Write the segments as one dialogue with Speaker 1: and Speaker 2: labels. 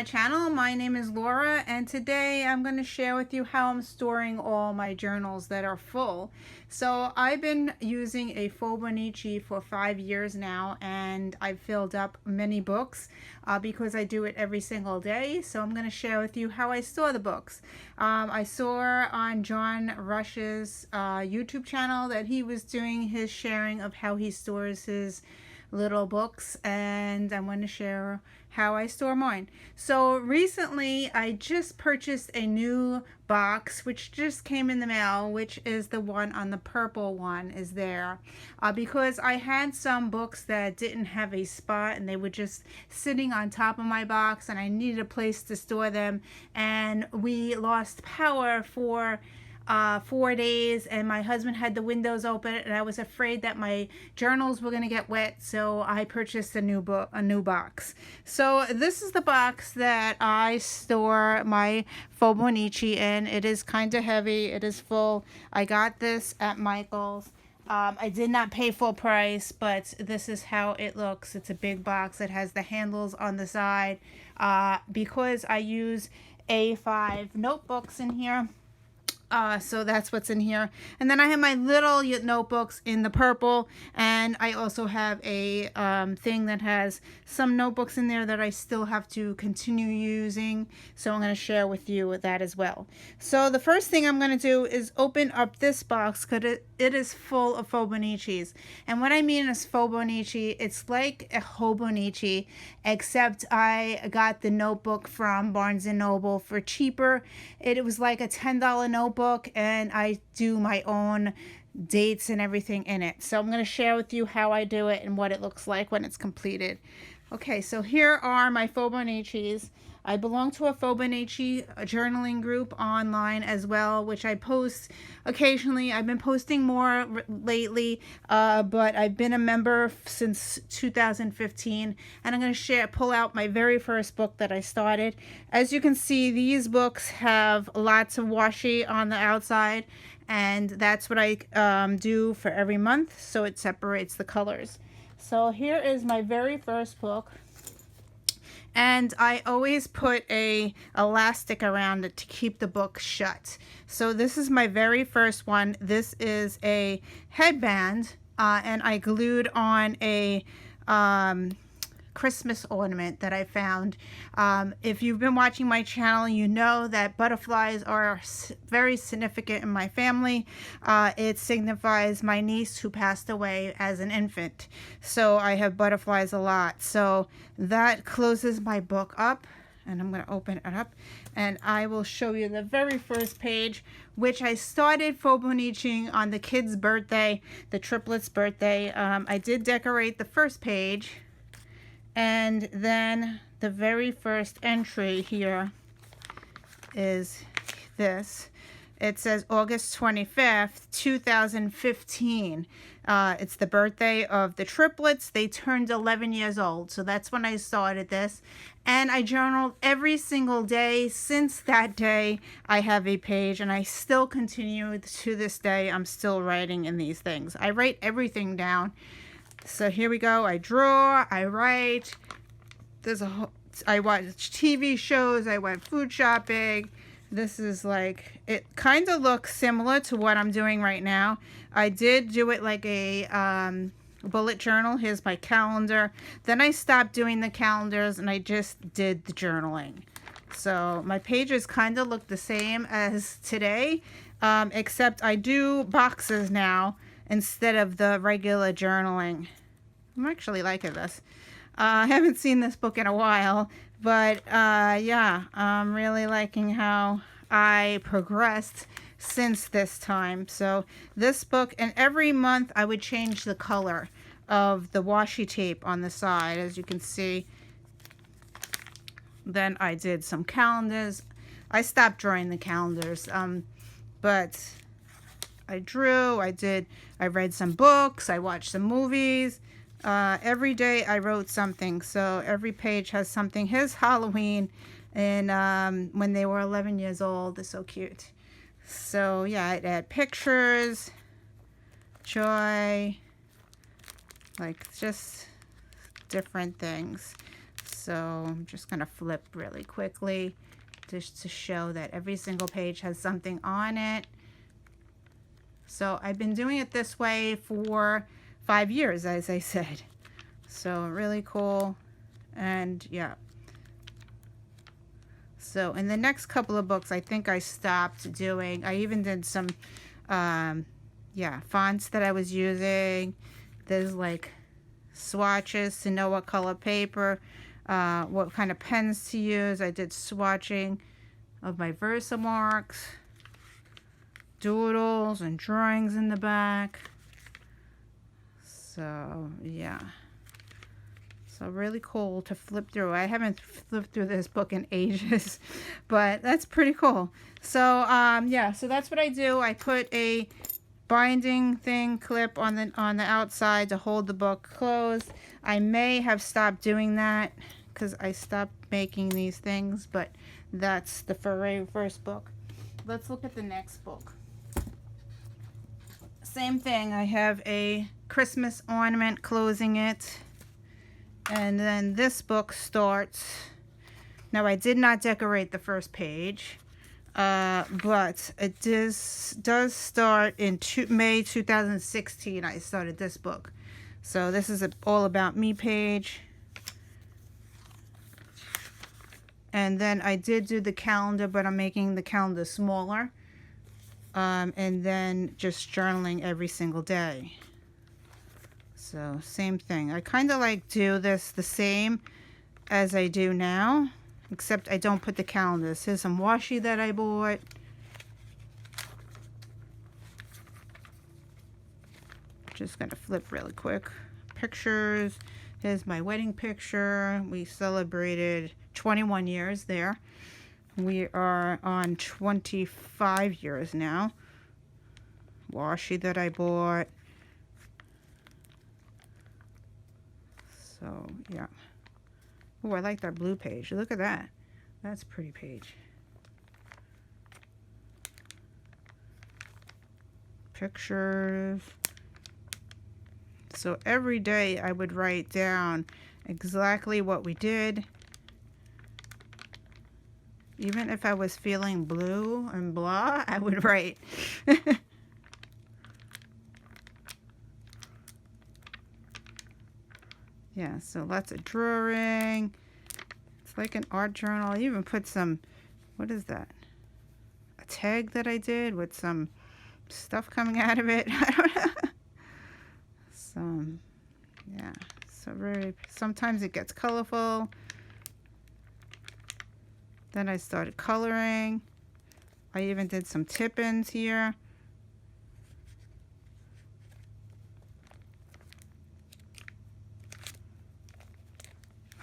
Speaker 1: my channel. My name is Laura, and today I'm going to share with you how I'm storing all my journals that are full. So I've been using a fauxbonichi for 5 years now, and I've filled up many books because I do it every single day. So I'm going to share with you how I store the books. I saw on John Rush's YouTube channel that he was doing his sharing of how he stores his little books, and I'm going to share how I store mine. So recently I just purchased a new box which just came in the mail, which is the one on the purple one is there because I had some books that didn't have a spot and they were just sitting on top of my box and I needed a place to store them, and we lost power for 4 days, and my husband had the windows open and I was afraid that my journals were going to get wet, so I purchased a new box. So this is the box that I store my fauxbonichi in. It is kind of heavy. It is full. I got this at Michael's. I did not pay full price, but this is how it looks. It's a big box. It has the handles on the side because I use A5 notebooks in here. So that's what's in here. And then I have my little notebooks in the purple, and I also have a thing that has some notebooks in there that I still have to continue using. So I'm going to share with you that as well. So the first thing I'm going to do is open up this box because it is full of fauxbonichis. And what I mean is fauxbonichi, it's like a hobonichi, except I got the notebook from Barnes & Noble for cheaper. It was like a $10 notebook, and I do my own dates and everything in it. So I'm going to share with you how I do it and what it looks like when it's completed. Okay, so here are my fauxbonichis. I belong to a fauxbonichi journaling group online as well, which I post occasionally. I've been posting more lately, but I've been a member since 2015, and I'm going to pull out my very first book that I started. As you can see, these books have lots of washi on the outside, and that's what I do for every month, so it separates the colors. So here is my very first book. And I always put a elastic around it to keep the book shut. So this is my very first one. This is a headband, and I glued on a Christmas ornament that I found. If you've been watching my channel, you know that butterflies are very significant in my family. It signifies my niece who passed away as an infant. So I have butterflies a lot. So that closes my book up, and I'm going to open it up and I will show you the very first page, which I started fauxbonichiing on the kid's birthday, the triplets' birthday. I did decorate the first page. And then the very first entry here is this. It says August 25th, 2015. It's the birthday of the triplets. They turned 11 years old. So that's when I started this. And I journaled every single day. Since that day, I have a page, and I still continue to this day. I'm still writing in these things. I write everything down. So here we go. I draw, I write. I watch TV shows. I went food shopping. This is like, it kind of looks similar to what I'm doing right now. I did do it like a bullet journal. Here's my calendar. Then I stopped doing the calendars and I just did the journaling. So my pages kind of look the same as today, except I do boxes now instead of the regular journaling. I'm actually liking this. I haven't seen this book in a while, but yeah, I'm really liking how I progressed since this time. So this book, and every month I would change the color of the washi tape on the side, as you can see. Then I did some calendars. I stopped drawing the calendars, but I drew, I read some books, I watched some movies. Every day I wrote something, so every page has something. Here's Halloween, and when they were 11 years old. They're so cute. So yeah, I'd add pictures, joy, like just different things. So I'm just going to flip really quickly just to show that every single page has something on it. So I've been doing it this way for 5 years, as I said. So really cool. And yeah. So in the next couple of books, I think I stopped doing, I even did some, fonts that I was using. There's like swatches to know what color paper, what kind of pens to use. I did swatching of my Versamarks, doodles and drawings in the back. So yeah, so really cool to flip through. I haven't flipped through this book in ages, but that's pretty cool. So yeah, so that's what I do. I put a binding thing clip on the outside to hold the book closed. I may have stopped doing that because I stopped making these things, but that's the very first book. Let's look at the next book. Same thing. I have a Christmas ornament closing it, and then this book starts. Now I did not decorate the first page, but it does start in May 2016. I started this book. So this is an all about me page. And then I did do the calendar, but I'm making the calendar smaller. And then just journaling every single day. So same thing. I kind of like do this the same as I do now, except I don't put the calendars. Here's some washi that I bought. Just gonna flip really quick. Pictures. Here's my wedding picture. We celebrated 21 years there. We are on 25 years now. Washi that I bought. So yeah. Oh, I like that blue page. Look at that. That's a pretty page. Pictures. So every day I would write down exactly what we did. Even if I was feeling blue and blah, I would write. Yeah, so lots of drawing. It's like an art journal. I even put some, what is that? A tag that I did with some stuff coming out of it. I don't know. Some, yeah, so sometimes it gets colorful. Then I started coloring. I even did some tip-ins here.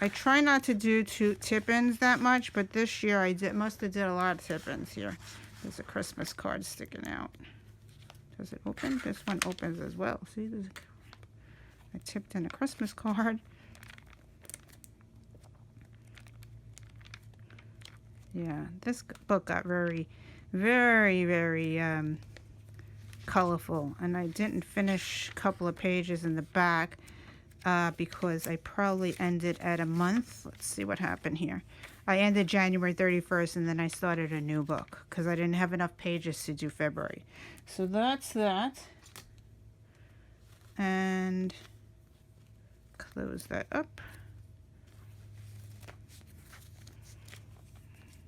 Speaker 1: I try not to do tip-ins that much, but this year I must have did a lot of tip-ins here. There's a Christmas card sticking out. Does it open? This one opens as well. See, I tipped in a Christmas card. Yeah, this book got very, very, very colorful, and I didn't finish a couple of pages in the back because I probably ended at a month. Let's see what happened here. I ended January 31st, and then I started a new book because I didn't have enough pages to do February. So that's that. And close that up.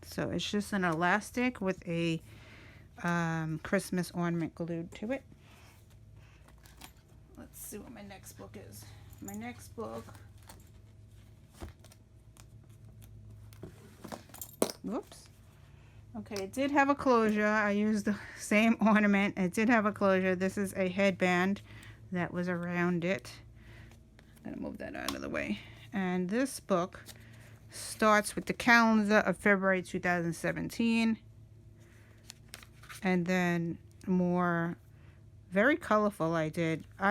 Speaker 1: So it's just an elastic with a Christmas ornament glued to it. Let's see what my next book is. My next book. Whoops. Okay, it did have a closure. I used the same ornament. It did have a closure. This is a headband that was around it. I'm gonna move that out of the way. And this book starts with the calendar of February 2017, and then more very colorful. I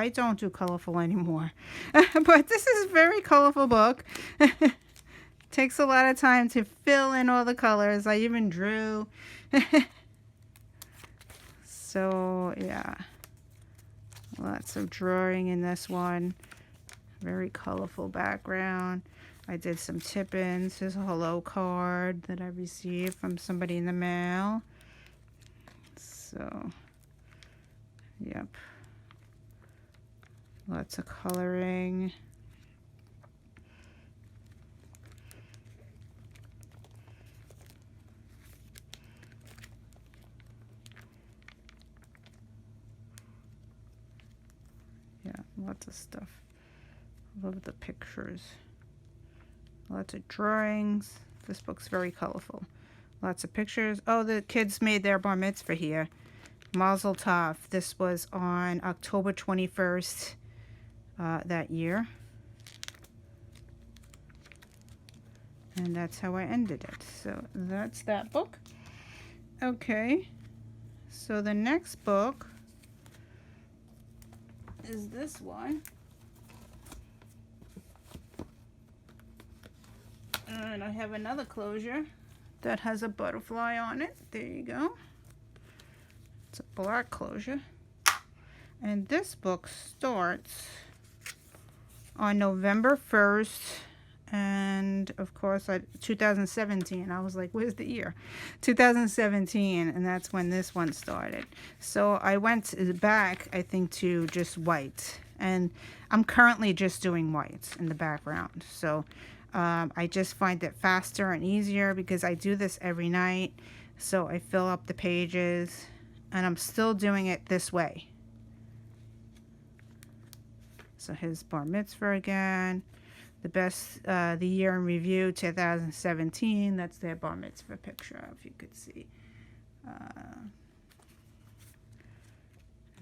Speaker 1: don't do colorful anymore, but this is a very colorful book. Takes a lot of time to fill in all the colors. I even drew. So yeah, lots of drawing in this one. Very colorful background. I did some tip-ins. Here's a hello card that I received from somebody in the mail. So, yep. Lots of coloring. Yeah, lots of stuff. Love the pictures. Lots of drawings. This book's very colorful. Lots of pictures. Oh, the kids made their bar mitzvah here. Mazel tov. This was on October 21st that year. And that's how I ended it. So that's that book. Okay. So the next book is this one. And I have another closure that has a butterfly on it. There you go. It's a black closure. And this book starts on November 1st. And of course, 2017. I was like, where's the year? 2017. And that's when this one started. So I went back, I think, to just white. And I'm currently just doing white in the background. So I just find it faster and easier because I do this every night. So I fill up the pages. And I'm still doing it this way. So here's bar mitzvah again. The best, the year in review, 2017. That's their bar mitzvah picture, if you could see.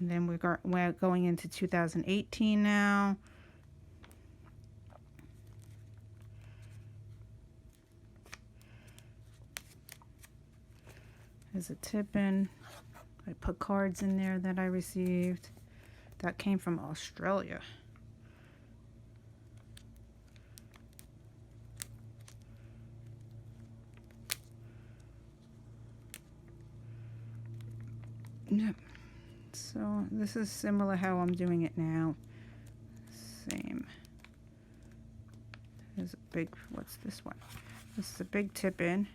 Speaker 1: And then we're going into 2018 now. There's a tip-in. I put cards in there that I received. That came from Australia. Yep. So this is similar how I'm doing it now. Same. There's a big, what's this one? This is a big tip in.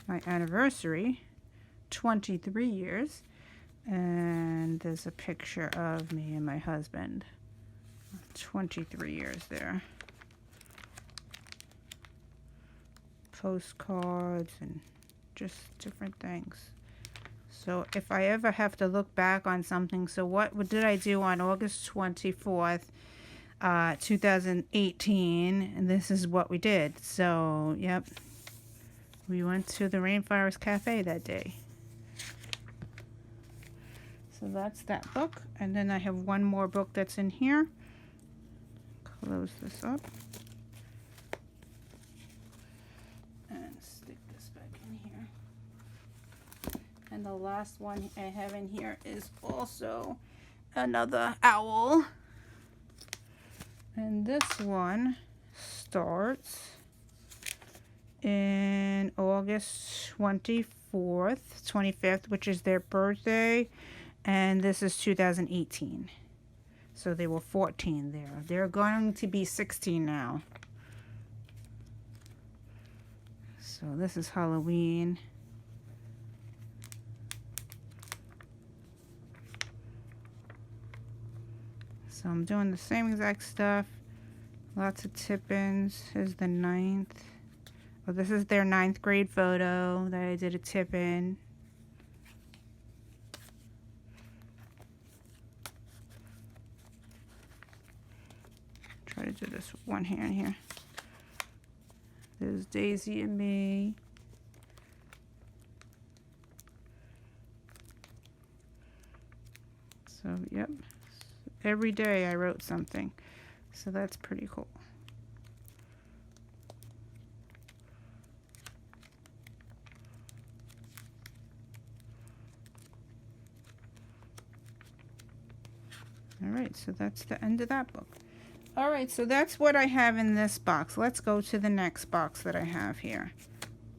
Speaker 1: My anniversary, 23 years. And there's a picture of me and my husband. 23 years there. Postcards and just different things. So if I ever have to look back on something, so what did I do on August 24th, 2018? And this is what we did. So, yep. We went to the Rainforest Cafe that day. So that's that book. And then I have one more book that's in here. Close this up. And stick this back in here. And the last one I have in here is also another owl. And this one starts in August 25th, which is their birthday. And this is 2018. So they were 14 there. They're going to be 16 now. So this is Halloween. So I'm doing the same exact stuff. Lots of tip-ins. Here's the 9th. Oh, this is their 9th grade photo that I did a tip-in. Try to do this with one hand here. There's Daisy and me. So, yep. Every day I wrote something. So that's pretty cool. All right, so that's the end of that book. All right, so that's what I have in this box. Let's go to the next box that I have here.